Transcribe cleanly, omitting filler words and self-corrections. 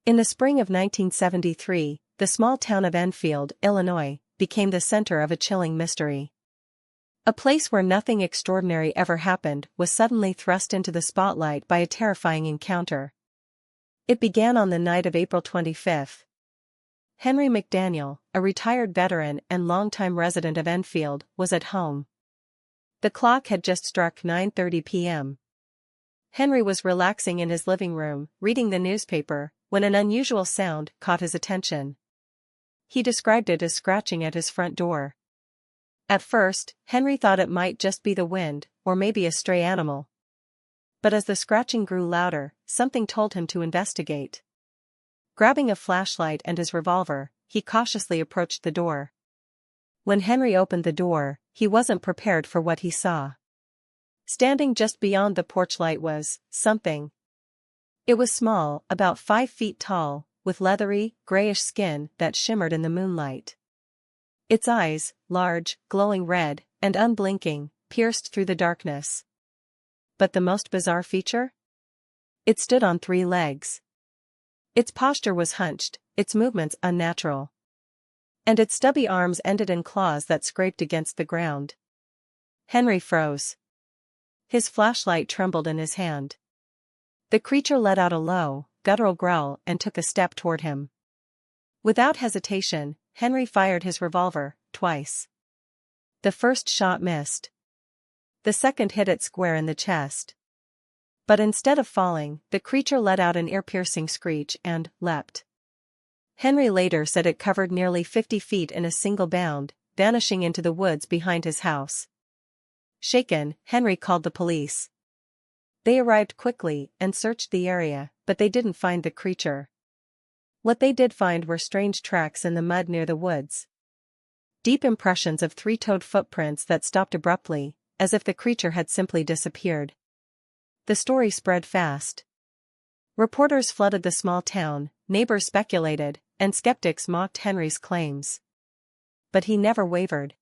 In the spring of 1973, the small town of Enfield, Illinois, became the center of a chilling mystery. A place where nothing extraordinary ever happened was suddenly thrust into the spotlight by a terrifying encounter. It began on the night of April 25. Henry McDaniel, a retired veteran and longtime resident of Enfield, was at home. The clock had just struck 9:30 p.m. Henry was relaxing in his living room, reading the newspaper, when an unusual sound caught his attention. He described it as scratching at his front door. At first, Henry thought it might just be the wind, or maybe a stray animal. But as the scratching grew louder, something told him to investigate. Grabbing a flashlight and his revolver, he cautiously approached the door. When Henry opened the door, he wasn't prepared for what he saw. Standing just beyond the porch light was something. It was small, about 5 feet tall, with leathery, grayish skin that shimmered in the moonlight. Its eyes, large, glowing red, and unblinking, pierced through the darkness. But the most bizarre feature? It stood on 3 legs. Its posture was hunched, its movements unnatural. And its stubby arms ended in claws that scraped against the ground. Henry froze. His flashlight trembled in his hand. The creature let out a low, guttural growl and took a step toward him. Without hesitation, Henry fired his revolver, twice. The first shot missed. The second hit it square in the chest. But instead of falling, the creature let out an ear-piercing screech and leapt. Henry later said it covered nearly 50 feet in a single bound, vanishing into the woods behind his house. Shaken, Henry called the police. They arrived quickly and searched the area, but they didn't find the creature. What they did find were strange tracks in the mud near the woods. Deep impressions of 3-toed footprints that stopped abruptly, as if the creature had simply disappeared. The story spread fast. Reporters flooded the small town, neighbors speculated, and skeptics mocked Henry's claims. But he never wavered.